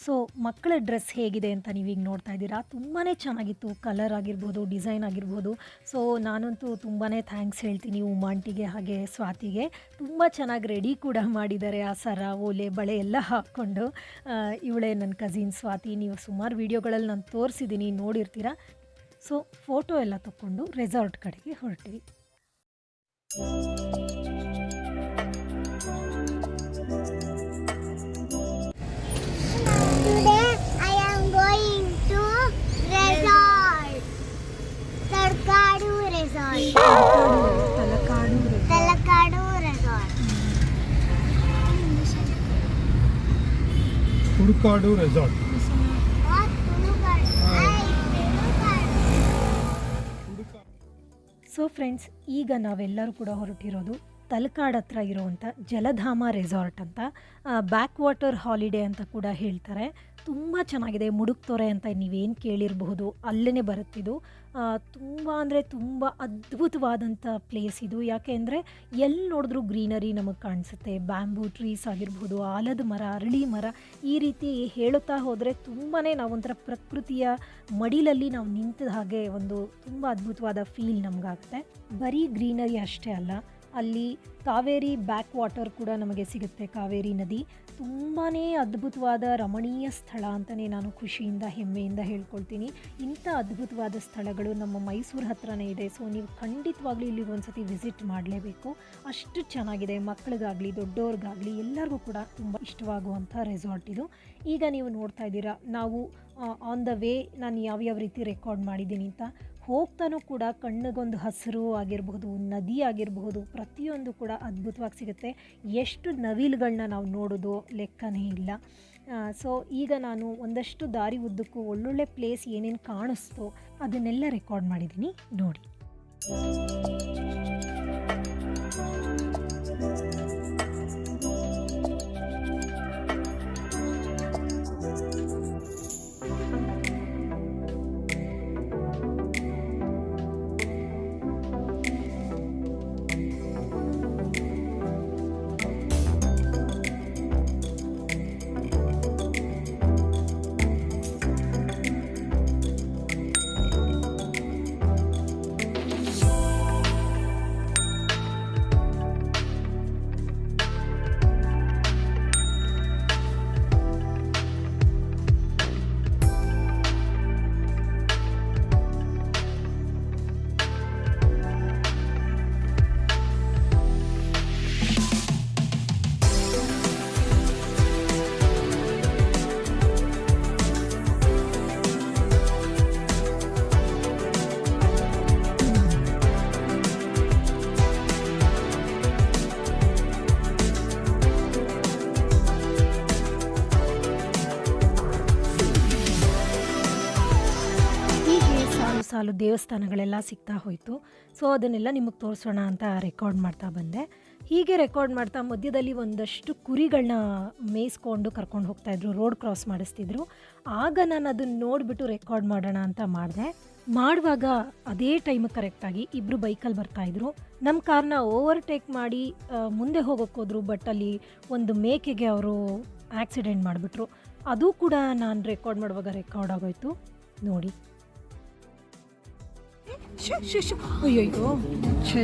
ಸೊ ಮಕ್ಕಳ ಡ್ರೆಸ್ ಹೇಗಿದೆ ಅಂತ ನೀವೀಗ ನೋಡ್ತಾ ಇದ್ದೀರಾ. ತುಂಬಾ ಚೆನ್ನಾಗಿತ್ತು, ಕಲರ್ ಆಗಿರ್ಬೋದು, ಡಿಸೈನ್ ಆಗಿರ್ಬೋದು. ಸೊ ನಾನಂತೂ ತುಂಬಾ ಥ್ಯಾಂಕ್ಸ್ ಹೇಳ್ತೀನಿ ಉಮಾ ಆಂಟಿಗೆ ಹಾಗೆ ಸ್ವಾತಿಗೆ. ತುಂಬ ಚೆನ್ನಾಗಿ ರೆಡಿ ಕೂಡ ಮಾಡಿದ್ದಾರೆ, ಆ ಸರ ಓಲೆ ಬಳೆ ಎಲ್ಲ ಹಾಕ್ಕೊಂಡು. ಇವಳೇ ನನ್ನ ಕಸಿನ್ ಸ್ವಾತಿ. ನೀವು ಸುಮಾರು ವೀಡಿಯೋಗಳಲ್ಲಿ ನಾನು ತೋರಿಸಿದ್ದೀನಿ, ನೋಡಿರ್ತೀರ. ಸೊ ಫೋಟೋ ಎಲ್ಲ ತಗೊಂಡು ರೆಸಾರ್ಟ್ ಕಡೆಗೆ ಹೊರಟಿವಿ. Today I am going to resort. Talakadu resort. Talakadu resort. Tulakadu resort. What? Tulakadu. So friends, ಈಗ ನಾವೆಲ್ಲರೂ ಕೂಡ ಹೊರಟಿರೋದು ತಲಕಾಡು ಹತ್ರ ಇರುವಂಥ ಜಲಧಾಮ ರೆಸಾರ್ಟ್ ಅಂತ. ಬ್ಯಾಕ್ ವಾಟರ್ ಹಾಲಿಡೇ ಅಂತ ಕೂಡ ಹೇಳ್ತಾರೆ. ತುಂಬ ಚೆನ್ನಾಗಿದೆ. ಮುಡುಕ್ತೊರೆ ಅಂತ ನೀವೇನು ಕೇಳಿರಬಹುದು, ಅಲ್ಲೇ ಬರುತ್ತಿದ್ದು. ತುಂಬ ಅಂದರೆ ತುಂಬ ಅದ್ಭುತವಾದಂಥ ಪ್ಲೇಸ್ ಇದು. ಯಾಕೆ ಅಂದರೆ ಎಲ್ಲಿ ನೋಡಿದ್ರೂ ಗ್ರೀನರಿ ನಮಗೆ ಕಾಣಿಸುತ್ತೆ. ಬ್ಯಾಂಬೂ ಟ್ರೀಸ್ ಆಗಿರ್ಬೋದು, ಆಲದ ಮರ, ಅರಳಿ ಮರ, ಈ ರೀತಿ ಹೇಳುತ್ತಾ ಹೋದರೆ ತುಂಬಾ ನಾವೊಂಥರ ಪ್ರಕೃತಿಯ ಮಡಿಲಲ್ಲಿ ನಾವು ನಿಂತ ಹಾಗೆ ಒಂದು ತುಂಬ ಅದ್ಭುತವಾದ ಫೀಲ್ ನಮಗಾಗುತ್ತೆ. ಬರೀ ಗ್ರೀನರಿ ಅಷ್ಟೇ ಅಲ್ಲ, ಅಲ್ಲಿ ಕಾವೇರಿ ಬ್ಯಾಕ್ ವಾಟರ್ ಕೂಡ ನಮಗೆ ಸಿಗುತ್ತೆ. ಕಾವೇರಿ ನದಿ ತುಂಬಾ ಅದ್ಭುತವಾದ ರಮಣೀಯ ಸ್ಥಳ ಅಂತಲೇ ನಾನು ಖುಷಿಯಿಂದ ಹೆಮ್ಮೆಯಿಂದ ಹೇಳ್ಕೊಳ್ತೀನಿ. ಇಂಥ ಅದ್ಭುತವಾದ ಸ್ಥಳಗಳು ನಮ್ಮ ಮೈಸೂರು ಹತ್ರನೇ ಇದೆ. ಸೊ ನೀವು ಖಂಡಿತವಾಗ್ಲೂ ಇಲ್ಲಿಗೆ ಒಂದು ಸತಿ ವಿಸಿಟ್ ಮಾಡಲೇಬೇಕು. ಅಷ್ಟು ಚೆನ್ನಾಗಿದೆ. ಮಕ್ಕಳಿಗಾಗಲಿ ದೊಡ್ಡವ್ರಿಗಾಗಲಿ ಎಲ್ಲರಿಗೂ ಕೂಡ ತುಂಬ ಇಷ್ಟವಾಗುವಂಥ ರೆಸಾರ್ಟ್ ಇದು. ಈಗ ನೀವು ನೋಡ್ತಾ ಇದ್ದೀರಾ, ನಾವು ಆನ್ ದ ವೇ ನಾನು ಯಾವ್ಯಾವ ರೀತಿ ರೆಕಾರ್ಡ್ ಮಾಡಿದ್ದೀನಿ ಅಂತ. ಹೋಗ್ತಾನೂ ಕೂಡ ಕಣ್ಣಿಗೊಂದು ಹಸಿರು ಆಗಿರಬಹುದು, ನದಿ ಆಗಿರಬಹುದು, ಪ್ರತಿಯೊಂದು ಕೂಡ ಅದ್ಭುತವಾಗಿ ಸಿಗುತ್ತೆ. ಎಷ್ಟು ನವಿಲುಗಳನ್ನ ನಾವು ನೋಡೋದು ಲೆಕ್ಕನೇ ಇಲ್ಲ. ಸೊ ಈಗ ನಾನು ಒಂದಷ್ಟು ದಾರಿ ಉದ್ದಕ್ಕೂ ಒಳ್ಳೊಳ್ಳೆ ಪ್ಲೇಸ್ ಏನೇನು ಕಾಣಿಸ್ತೋ ಅದನ್ನೆಲ್ಲ ರೆಕಾರ್ಡ್ ಮಾಡಿದ್ದೀನಿ ನೋಡಿ. ಸಾಲು ದೇವಸ್ಥಾನಗಳೆಲ್ಲ ಸಿಗ್ತಾ ಹೋಯಿತು. ಸೊ ಅದನ್ನೆಲ್ಲ ನಿಮಗೆ ತೋರಿಸೋಣ ಅಂತ ರೆಕಾರ್ಡ್ ಮಾಡ್ತಾ ಬಂದೆ. ಹೀಗೆ ರೆಕಾರ್ಡ್ ಮಾಡ್ತಾ ಮಧ್ಯದಲ್ಲಿ ಒಂದಷ್ಟು ಕುರಿಗಳನ್ನ ಮೇಯಿಸ್ಕೊಂಡು ಕರ್ಕೊಂಡು ಹೋಗ್ತಾಯಿದ್ರು, ರೋಡ್ ಕ್ರಾಸ್ ಮಾಡಿಸ್ತಿದ್ರು. ಆಗ ನಾನು ಅದನ್ನು ನೋಡಿಬಿಟ್ಟು ರೆಕಾರ್ಡ್ ಮಾಡೋಣ ಅಂತ ಮಾಡುವಾಗ ಅದೇ ಟೈಮಿಗೆ ಕರೆಕ್ಟಾಗಿ ಇಬ್ಬರು ಬೈಕಲ್ಲಿ ಬರ್ತಾಯಿದ್ರು. ನಮ್ಮ ಕಾರ್ನ ಓವರ್ಟೇಕ್ ಮಾಡಿ ಮುಂದೆ ಹೋಗೋಕ್ಕೋದ್ರು. ಬಟ್ ಅಲ್ಲಿ ಒಂದು ಮೇಕೆಗೆ ಅವರು ಆಕ್ಸಿಡೆಂಟ್ ಮಾಡಿಬಿಟ್ರು. ಅದು ಕೂಡ ನಾನು ರೆಕಾರ್ಡ್ ಮಾಡುವಾಗ ರೆಕಾರ್ಡ್ ಆಗೋಯ್ತು ನೋಡಿ. ಅಯ್ಯಯ್ಯೋ, ಛೇ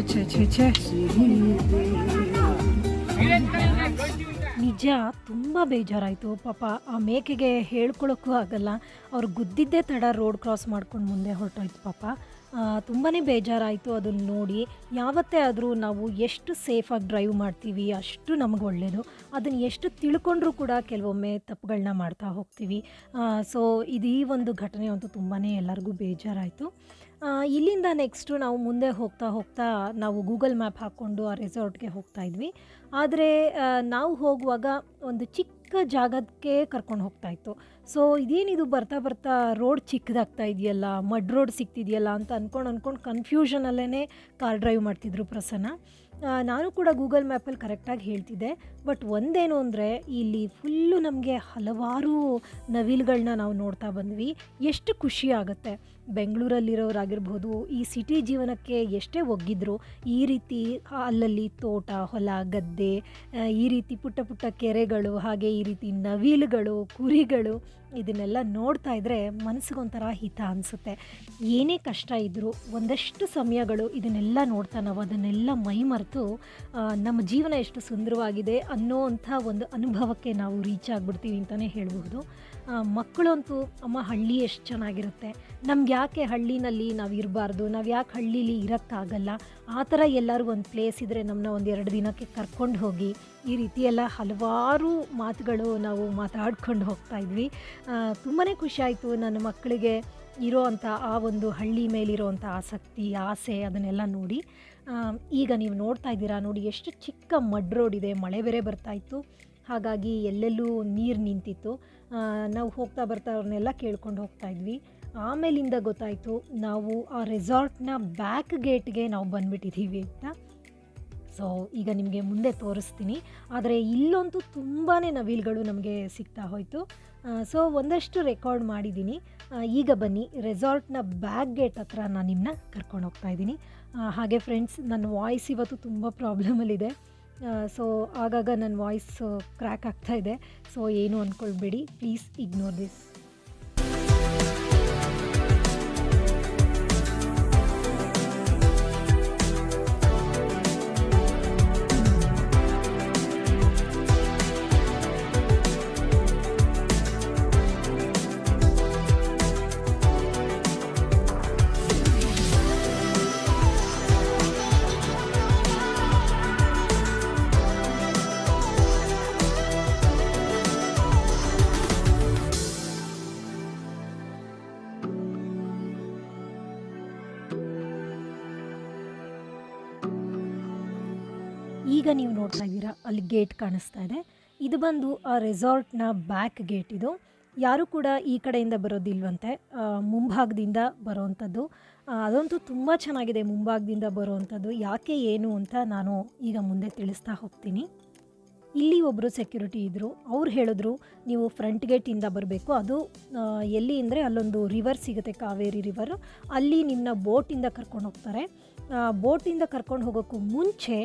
ನಿಜ ತುಂಬ ಬೇಜಾರಾಯಿತು. ಪಾಪ ಆ ಮೇಕೆಗೆ ಹೇಳ್ಕೊಳಕ್ಕೂ ಆಗಲ್ಲ. ಅವ್ರು ಗುದ್ದಿದ್ದೇ ತಡ ರೋಡ್ ಕ್ರಾಸ್ ಮಾಡ್ಕೊಂಡು ಮುಂದೆ ಹೊರಟೋಯ್ತು ಪಾಪ. ತುಂಬಾ ಬೇಜಾರಾಯಿತು ಅದನ್ನು ನೋಡಿ. ಯಾವತ್ತೇ ಆದರೂ ನಾವು ಎಷ್ಟು ಸೇಫಾಗಿ ಡ್ರೈವ್ ಮಾಡ್ತೀವಿ ಅಷ್ಟು ನಮಗೆ ಒಳ್ಳೆಯದು. ಅದನ್ನು ಎಷ್ಟು ತಿಳ್ಕೊಂಡ್ರೂ ಕೂಡ ಕೆಲವೊಮ್ಮೆ ತಪ್ಪುಗಳನ್ನ ಮಾಡ್ತಾ ಹೋಗ್ತೀವಿ. ಸೊ ಈ ಒಂದು ಘಟನೆ ಅಂತೂ ತುಂಬಾ ಎಲ್ಲರಿಗೂ ಬೇಜಾರಾಯಿತು. ಇಲ್ಲಿಂದ ನೆಕ್ಸ್ಟು ನಾವು ಮುಂದೆ ಹೋಗ್ತಾ ಹೋಗ್ತಾ ನಾವು ಗೂಗಲ್ ಮ್ಯಾಪ್ ಹಾಕ್ಕೊಂಡು ಆ ರೆಸಾರ್ಟ್ಗೆ ಹೋಗ್ತಾ ಇದ್ವಿ. ಆದರೆ ನಾವು ಹೋಗುವಾಗ ಒಂದು ಚಿಕ್ಕ ಜಾಗಕ್ಕೆ ಕರ್ಕೊಂಡು ಹೋಗ್ತಾಯಿತ್ತು. ಸೊ ಇದೇನಿದು ಬರ್ತಾ ಬರ್ತಾ ರೋಡ್ ಚಿಕ್ಕದಾಗ್ತಾ ಇದೆಯಲ್ಲ, ಮಡ್ ರೋಡ್ ಸಿಗ್ತಿದೆಯಲ್ಲ ಅಂತ ಅಂದ್ಕೊಂಡು ಕನ್ಫ್ಯೂಷನಲ್ಲೇ ಕಾರ್ ಡ್ರೈವ್ ಮಾಡ್ತಿದ್ರು ಪ್ರಸನ್ನ. ನಾನು ಕೂಡ ಗೂಗಲ್ ಮ್ಯಾಪಲ್ಲಿ ಕರೆಕ್ಟಾಗಿ ಹೇಳ್ತಿದ್ದೆ. ಬಟ್ ಒಂದೇನು ಅಂದರೆ ಇಲ್ಲಿ ಫುಲ್ಲು ನಮಗೆ ಹಲವಾರು ನವಿಲುಗಳನ್ನ ನಾವು ನೋಡ್ತಾ ಬಂದ್ವಿ. ಎಷ್ಟು ಖುಷಿ ಆಗುತ್ತೆ. ಬೆಂಗಳೂರಲ್ಲಿರೋರಾಗಿರ್ಬೋದು, ಈ ಸಿಟಿ ಜೀವನಕ್ಕೆ ಎಷ್ಟೇ ಒಗ್ಗಿದ್ರು ಈ ರೀತಿ ಅಲ್ಲಲ್ಲಿ ತೋಟ, ಹೊಲ, ಗದ್ದೆ, ಈ ರೀತಿ ಪುಟ್ಟ ಪುಟ್ಟ ಕೆರೆಗಳು, ಹಾಗೆ ಈ ರೀತಿ ನವಿಲುಗಳು, ಕುರಿಗಳು ಇದನ್ನೆಲ್ಲ ನೋಡ್ತಾ ಇದ್ದರೆ ಮನಸ್ಸಿಗೊಂಥರ ಹಿತ ಅನಿಸುತ್ತೆ. ಏನೇ ಕಷ್ಟ ಇದ್ದರೂ ಒಂದಷ್ಟು ಸಮಯಗಳು ಇದನ್ನೆಲ್ಲ ನೋಡ್ತಾ ನಾವು ಅದನ್ನೆಲ್ಲ ಮೈಮರೆತು ನಮ್ಮ ಜೀವನ ಎಷ್ಟು ಸುಂದರವಾಗಿದೆ ಅನ್ನೋವಂಥ ಒಂದು ಅನುಭವಕ್ಕೆ ನಾವು ರೀಚ್ ಆಗಿಬಿಡ್ತೀವಿ ಅಂತಲೇ ಹೇಳಬಹುದು. ಮಕ್ಕಳಂತೂ ಅಮ್ಮ ಹಳ್ಳಿ ಎಷ್ಟು ಚೆನ್ನಾಗಿರುತ್ತೆ, ನಮ್ಗೆ ಯಾಕೆ ಹಳ್ಳಿನಲ್ಲಿ ನಾವು ಇರಬಾರ್ದು, ನಾವು ಯಾಕೆ ಹಳ್ಳೀಲಿ ಇರೋಕ್ಕಾಗಲ್ಲ, ಆ ಥರ ಎಲ್ಲರೂ ಒಂದು ಪ್ಲೇಸ್ ಇದ್ದರೆ ನಮ್ಮನ್ನ ಒಂದು 2 ದಿನಕ್ಕೆ ಕರ್ಕೊಂಡು ಹೋಗಿ, ಈ ರೀತಿ ಎಲ್ಲ ಹಲವಾರು ಮಾತುಗಳು ನಾವು ಮಾತಾಡ್ಕೊಂಡು ಹೋಗ್ತಾಯಿದ್ವಿ. ತುಂಬಾ ಖುಷಿಯಾಯಿತು ನನ್ನ ಮಕ್ಕಳಿಗೆ ಇರೋ ಅಂಥ ಆ ಒಂದು ಹಳ್ಳಿ ಮೇಲಿರೋವಂಥ ಆಸಕ್ತಿ, ಆಸೆ ಅದನ್ನೆಲ್ಲ ನೋಡಿ. ಈಗ ನೀವು ನೋಡ್ತಾ ಇದ್ದೀರಾ ನೋಡಿ, ಎಷ್ಟು ಚಿಕ್ಕ ಮಡ್ ರೋಡ್ ಇದೆ. ಮಳೆ ಬೇರೆ ಬರ್ತಾಯಿತ್ತು, ಹಾಗಾಗಿ ಎಲ್ಲೆಲ್ಲೂ ನೀರು ನಿಂತಿತ್ತು. ನಾವು ಹೋಗ್ತಾ ಬರ್ತಾ ಅವ್ರನ್ನೆಲ್ಲ ಕೇಳ್ಕೊಂಡು ಹೋಗ್ತಾಯಿದ್ವಿ. ಆಮೇಲಿಂದ ಗೊತ್ತಾಯಿತು ನಾವು ಆ ರೆಸಾರ್ಟ್ನ ಬ್ಯಾಕ್ ಗೇಟ್ಗೆ ನಾವು ಬಂದುಬಿಟ್ಟಿದ್ದೀವಿ ಅಂತ. ಸೊ ಈಗ ನಿಮಗೆ ಮುಂದೆ ತೋರಿಸ್ತೀನಿ. ಆದರೆ ಇಲ್ಲಂತೂ ತುಂಬಾ ನವಿಲುಗಳು ನಮಗೆ ಸಿಗ್ತಾ ಹೋಯಿತು. ಸೊ ಒಂದಷ್ಟು ರೆಕಾರ್ಡ್ ಮಾಡಿದ್ದೀನಿ. ಈಗ ಬನ್ನಿ ರೆಸಾರ್ಟ್ನ ಬ್ಯಾಕ್ ಗೇಟ್ ಹತ್ರ ನಾನು ನಿಮ್ಮನ್ನ ಕರ್ಕೊಂಡು ಹೋಗ್ತಾ ಇದ್ದೀನಿ. ಹಾಗೆ ಫ್ರೆಂಡ್ಸ್, ನನ್ನ ವಾಯ್ಸ್ ಇವತ್ತು ತುಂಬ ಪ್ರಾಬ್ಲಮಲ್ಲಿದೆ. ಸೊ ಆಗಾಗ ನನ್ನ ವಾಯ್ಸ್ ಕ್ರ್ಯಾಕ್ ಆಗ್ತಾ ಇದೆ. ಸೊ ಏನು ಅಂದ್ಕೊಳ್ಬೇಡಿ, ಪ್ಲೀಸ್ ಇಗ್ನೋರ್ ದಿಸ್. ಈಗ ನೀವು ನೋಡ್ತಾ ಇದ್ದೀರಾ ಅಲ್ಲಿ ಗೇಟ್ ಕಾಣಿಸ್ತಾ ಇದೆ. ಇದು ಬಂದು ಆ ರೆಸಾರ್ಟ್ನ ಬ್ಯಾಕ್ ಗೇಟ್. ಇದು ಯಾರೂ ಕೂಡ ಈ ಕಡೆಯಿಂದ ಬರೋದಿಲ್ವಂತೆ, ಮುಂಭಾಗದಿಂದ ಬರೋವಂಥದ್ದು. ಅದಂತೂ ತುಂಬ ಚೆನ್ನಾಗಿದೆ ಮುಂಭಾಗದಿಂದ ಬರೋವಂಥದ್ದು. ಯಾಕೆ ಏನು ಅಂತ ನಾನು ಈಗ ಮುಂದೆ ತಿಳಿಸ್ತಾ ಹೋಗ್ತೀನಿ. ಇಲ್ಲಿ ಒಬ್ಬರು ಸೆಕ್ಯೂರಿಟಿ ಇದ್ದರು. ಅವ್ರು ಹೇಳಿದ್ರು ನೀವು ಫ್ರಂಟ್ ಗೇಟಿಂದ ಬರಬೇಕು. ಅದು ಎಲ್ಲಿ ಅಂದರೆ ಅಲ್ಲೊಂದು ರಿವರ್ ಸಿಗುತ್ತೆ, ಕಾವೇರಿ ರಿವರು. ಅಲ್ಲಿ ನಿಮ್ಮನ್ನ ಬೋಟಿಂದ ಕರ್ಕೊಂಡು ಹೋಗ್ತಾರೆ. ಬೋಟಿಂದ ಕರ್ಕೊಂಡು ಹೋಗೋಕ್ಕೂ ಮುಂಚೆ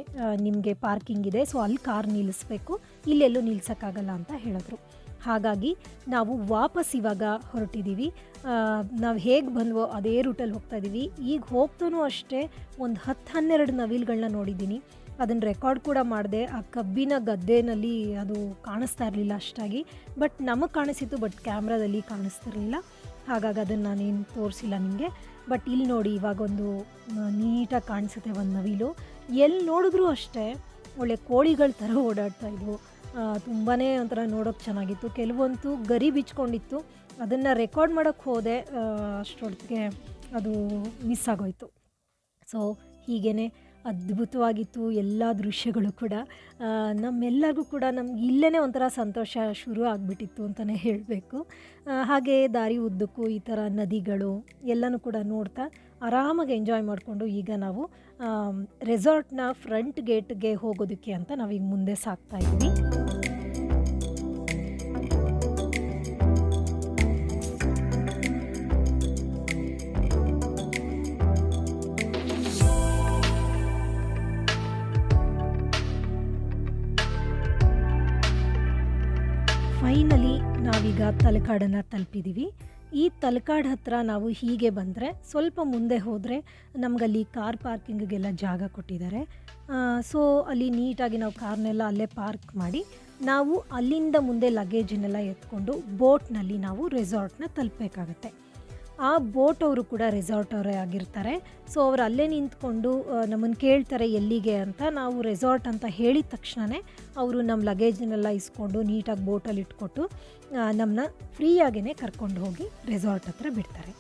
ನಿಮಗೆ ಪಾರ್ಕಿಂಗ್ ಇದೆ, ಸೊ ಅಲ್ಲಿ ಕಾರ್ ನಿಲ್ಲಿಸ್ಬೇಕು, ಇಲ್ಲೆಲ್ಲೂ ನಿಲ್ಸೋಕ್ಕಾಗಲ್ಲ ಅಂತ ಹೇಳಿದ್ರು. ಹಾಗಾಗಿ ನಾವು ವಾಪಸ್ ಇವಾಗ ಹೊರಟಿದ್ದೀವಿ. ನಾವು ಹೇಗೆ ಬಂದ್ವೋ ಅದೇ ರೂಟಲ್ಲಿ ಹೋಗ್ತಾ ಇದ್ದೀವಿ. ಈಗ ಹೋಗ್ತಾನೂ ಅಷ್ಟೇ ಒಂದು 10-12 ನವಿಲುಗಳನ್ನ ನೋಡಿದ್ದೀನಿ. ಅದನ್ನು ರೆಕಾರ್ಡ್ ಕೂಡ ಮಾಡಿದೆ. ಆ ಕಬ್ಬಿನ ಗದ್ದೆನಲ್ಲಿ ಅದು ಕಾಣಿಸ್ತಾ ಇರಲಿಲ್ಲ ಅಷ್ಟಾಗಿ, ಬಟ್ ನಮಗೆ ಕಾಣಿಸಿತ್ತು, ಬಟ್ ಕ್ಯಾಮ್ರಾದಲ್ಲಿ ಕಾಣಿಸ್ತಿರಲಿಲ್ಲ. ಹಾಗಾಗಿ ಅದನ್ನು ನಾನೇನು ತೋರಿಸಿಲ್ಲ ನಿಮಗೆ. ಬಟ್ ಇಲ್ಲಿ ನೋಡಿ, ಇವಾಗೊಂದು ನೀಟಾಗಿ ಕಾಣಿಸುತ್ತೆ ಒಂದು ನವಿಲು. ಎಲ್ಲಿ ನೋಡಿದ್ರೂ ಅಷ್ಟೇ ಒಳ್ಳೆ ಕೋಳಿಗಳ ಥರ ಓಡಾಡ್ತಾ ಇದ್ವು. ತುಂಬಾ ಒಂಥರ ನೋಡೋಕ್ಕೆ ಚೆನ್ನಾಗಿತ್ತು. ಕೆಲವಂತೂ ಗರಿ ಬಿಚ್ಕೊಂಡಿತ್ತು. ಅದನ್ನು ರೆಕಾರ್ಡ್ ಮಾಡೋಕ್ಕೆ ಹೋದೆ, ಅಷ್ಟೊತ್ತಿಗೆ ಅದು ಮಿಸ್ ಆಗೋಯ್ತು. ಸೊ ಹೀಗೇ ಅದ್ಭುತವಾಗಿತ್ತು ಎಲ್ಲ ದೃಶ್ಯಗಳು ಕೂಡ. ನಮ್ಮೆಲ್ಲರಿಗೂ ಕೂಡ ನಮ್ಗೆ ಇಲ್ಲೇ ಒಂಥರ ಸಂತೋಷ ಶುರು ಆಗಿಬಿಟ್ಟಿತ್ತು ಅಂತಲೇ ಹೇಳಬೇಕು. ಹಾಗೆ ದಾರಿ ಉದ್ದಕ್ಕೂ ಈ ಥರ ನದಿಗಳು ಎಲ್ಲನೂ ಕೂಡ ನೋಡ್ತಾ ಆರಾಮಾಗಿ ಎಂಜಾಯ್ ಮಾಡಿಕೊಂಡು ಈಗ ನಾವು ರೆಸಾರ್ಟ್ನ ಫ್ರಂಟ್ ಗೇಟ್ಗೆ ಹೋಗೋದಕ್ಕೆ ಅಂತ ನಾವೀಗ ಮುಂದೆ ಸಾಗ್ತಾ ಇದ್ದೀವಿ. ಫೈನಲಿ ನಾವೀಗ ತಲಕಾಡನ್ನು ತಲುಪಿದ್ದೀವಿ. ಈ ತಲಕಾಡು ಹತ್ರ ನಾವು ಹೀಗೆ ಬಂದರೆ ಸ್ವಲ್ಪ ಮುಂದೆ ಹೋದರೆ ನಮಗಲ್ಲಿ ಕಾರ್ ಪಾರ್ಕಿಂಗಿಗೆಲ್ಲ ಜಾಗ ಕೊಟ್ಟಿದ್ದಾರೆ. ಸೊ ಅಲ್ಲಿ ನೀಟಾಗಿ ನಾವು ಕಾರ್ನೆಲ್ಲ ಅಲ್ಲೇ ಪಾರ್ಕ್ ಮಾಡಿ ನಾವು ಅಲ್ಲಿಂದ ಮುಂದೆ ಲಗೇಜನ್ನೆಲ್ಲ ಎತ್ಕೊಂಡು ಬೋಟ್ನಲ್ಲಿ ನಾವು ರೆಸಾರ್ಟ್ನ ತಲುಪಬೇಕಾಗತ್ತೆ. ಆ ಬೋಟ್ ಅವರು ಕೂಡ ರೆಸಾರ್ಟ್ ಅವರೇ ಆಗಿರ್ತಾರೆ. ಸೊ ಅವರು ಅಲ್ಲೇ ನಿಂತ್ಕೊಂಡು ನಮ್ಮನ್ನು ಕೇಳ್ತಾರೆ ಎಲ್ಲಿಗೆ ಅಂತ. ನಾವು ರೆಸಾರ್ಟ್ ಅಂತ ಹೇಳಿದ ತಕ್ಷಣವೇ ಅವರು ನಮ್ಮ ಲಗೇಜನ್ನೆಲ್ಲ ಇಸ್ಕೊಂಡು ನೀಟಾಗಿ ಬೋಟಲ್ಲಿ ಇಟ್ಕೊಟ್ಟು ನಮ್ಮನ್ನ ಫ್ರೀಯಾಗೇ ಕರ್ಕೊಂಡು ಹೋಗಿ ರೆಸಾರ್ಟ್ ಹತ್ರ ಬಿಡ್ತಾರೆ.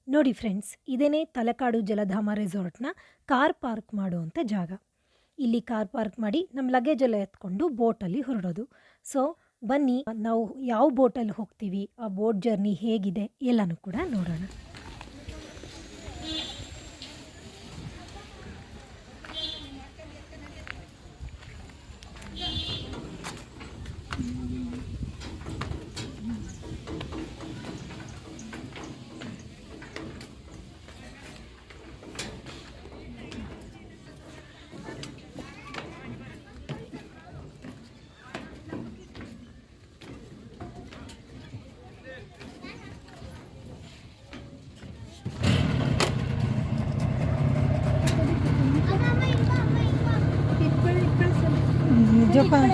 ನೋಡಿ ಫ್ರೆಂಡ್ಸ್, ಇದೇನೇ ತಲಕಾಡು ಜಲಧಾಮ ರೆಸಾರ್ಟ್ನ ಕಾರ್ ಪಾರ್ಕ್ ಮಾಡುವಂಥ ಜಾಗ. ಇಲ್ಲಿ ಕಾರ್ ಪಾರ್ಕ್ ಮಾಡಿ ನಮ್ಮ ಲಗೇಜೆಲ್ಲ ಎತ್ಕೊಂಡು ಬೋಟಲ್ಲಿ ಹೊರಡೋದು. ಸೊ ಬನ್ನಿ, ನಾವು ಯಾವ ಬೋಟಲ್ಲಿ ಹೋಗ್ತೀವಿ, ಆ ಬೋಟ್ ಜರ್ನಿ ಹೇಗಿದೆ ಎಲ್ಲನೂ ಕೂಡ ನೋಡೋಣ. ಜೋಪಾನ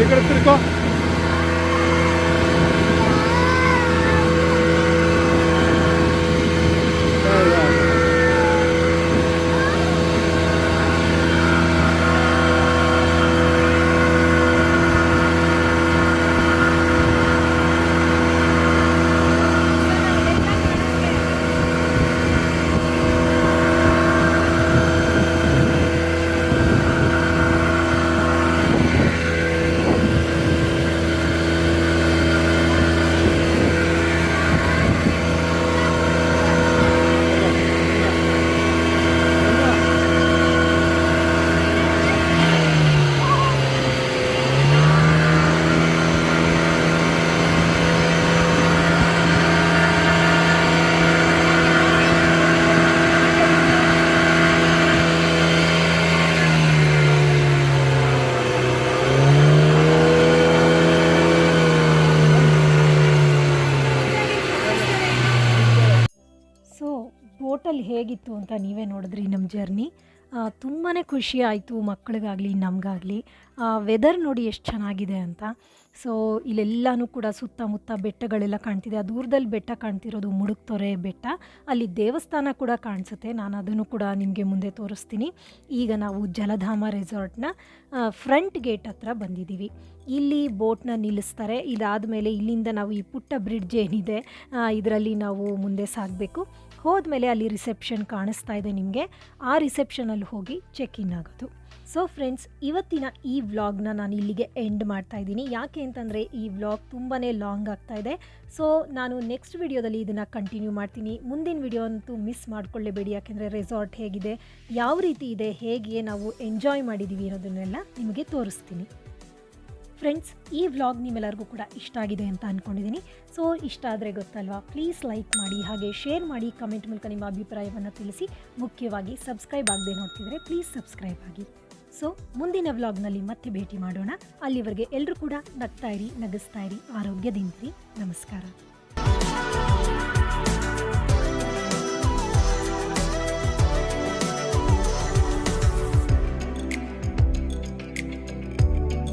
ఇక్కడ తిరుకో. ಬೋಟಲ್ಲಿ ಹೇಗಿತ್ತು ಅಂತ ನೀವೇ ನೋಡಿದ್ರಿ ನಮ್ಮ ಜರ್ನಿ. ತುಂಬಾ ಖುಷಿ ಆಯಿತು ಮಕ್ಕಳಿಗಾಗಲಿ ನಮಗಾಗಲಿ. ವೆದರ್ ನೋಡಿ ಎಷ್ಟು ಚೆನ್ನಾಗಿದೆ ಅಂತ. ಸೊ ಇಲ್ಲೆಲ್ಲನೂ ಕೂಡ ಸುತ್ತಮುತ್ತ ಬೆಟ್ಟಗಳೆಲ್ಲ ಕಾಣ್ತಿದೆ. ಆ ದೂರದಲ್ಲಿ ಬೆಟ್ಟ ಕಾಣ್ತಿರೋದು ಮುಡುಕ್ತೊರೆ ಬೆಟ್ಟ. ಅಲ್ಲಿ ದೇವಸ್ಥಾನ ಕೂಡ ಕಾಣಿಸುತ್ತೆ. ನಾನು ಅದನ್ನು ಕೂಡ ನಿಮಗೆ ಮುಂದೆ ತೋರಿಸ್ತೀನಿ. ಈಗ ನಾವು ಜಲಧಾಮ ರೆಸಾರ್ಟ್ನ ಫ್ರಂಟ್ ಗೇಟ್ ಹತ್ರ ಬಂದಿದ್ದೀವಿ. ಇಲ್ಲಿ ಬೋಟ್ನ ನಿಲ್ಲಿಸ್ತಾರೆ. ಇದಾದಮೇಲೆ ಇಲ್ಲಿಂದ ನಾವು ಈ ಪುಟ್ಟ ಬ್ರಿಡ್ಜ್ ಏನಿದೆ ಇದರಲ್ಲಿ ನಾವು ಮುಂದೆ ಸಾಗಬೇಕು. ಹೋದ್ಮೇಲೆ ಅಲ್ಲಿ ರಿಸೆಪ್ಷನ್ ಕಾಣಿಸ್ತಾ ಇದೆ ನಿಮಗೆ. ಆ ರಿಸೆಪ್ಷನಲ್ಲಿ ಹೋಗಿ ಚೆಕ್ ಇನ್ ಆಗೋದು. ಸೊ ಫ್ರೆಂಡ್ಸ್, ಇವತ್ತಿನ ಈ ವ್ಲಾಗ್ನ ನಾನು ಇಲ್ಲಿಗೆ ಎಂಡ್ ಮಾಡ್ತಾ ಇದ್ದೀನಿ. ಯಾಕೆ ಅಂತಂದರೆ ಈ ವ್ಲಾಗ್ ತುಂಬಾ ಲಾಂಗ್ ಆಗ್ತಾ ಇದೆ. ಸೊ ನಾನು ನೆಕ್ಸ್ಟ್ ವಿಡಿಯೋದಲ್ಲಿ ಇದನ್ನು ಕಂಟಿನ್ಯೂ ಮಾಡ್ತೀನಿ. ಮುಂದಿನ ವಿಡಿಯೋ ಅಂತೂ ಮಿಸ್ ಮಾಡ್ಕೊಳ್ಳೇಬೇಡಿ. ಯಾಕೆಂದರೆ ರೆಸಾರ್ಟ್ ಹೇಗಿದೆ, ಯಾವ ರೀತಿ ಇದೆ, ಹೇಗೆ ನಾವು ಎಂಜಾಯ್ ಮಾಡಿದ್ದೀವಿ ಅನ್ನೋದನ್ನೆಲ್ಲ ನಿಮಗೆ ತೋರಿಸ್ತೀನಿ. ಫ್ರೆಂಡ್ಸ್, ಈ ವ್ಲಾಗ್ ನಿಮ್ಮೆಲ್ಲರಿಗೂ ಕೂಡ ಇಷ್ಟ ಆಗಿದೆ ಅಂತ ಅಂದ್ಕೊಂಡಿದ್ದೀನಿ. ಸೊ ಇಷ್ಟ ಆದರೆ ಗೊತ್ತಲ್ವಾ, ಪ್ಲೀಸ್ ಲೈಕ್ ಮಾಡಿ, ಹಾಗೆ ಶೇರ್ ಮಾಡಿ, ಕಮೆಂಟ್ ಮೂಲಕ ನಿಮ್ಮ ಅಭಿಪ್ರಾಯವನ್ನು ತಿಳಿಸಿ. ಮುಖ್ಯವಾಗಿ ಸಬ್ಸ್ಕ್ರೈಬ್ ಆಗದೆ ನೋಡ್ತಿದ್ರೆ ಪ್ಲೀಸ್ ಸಬ್ಸ್ಕ್ರೈಬ್ ಆಗಿ. ಸೊ ಮುಂದಿನ ವ್ಲಾಗ್ನಲ್ಲಿ ಮತ್ತೆ ಭೇಟಿ ಮಾಡೋಣ. ಅಲ್ಲಿವರೆಗೆ ಎಲ್ಲರೂ ಕೂಡ ನಗ್ತಾ ಇರಿ, ನಗಿಸ್ತಾ ಇರಿ, ಆರೋಗ್ಯದಿಂದಿರಿ. ನಮಸ್ಕಾರ.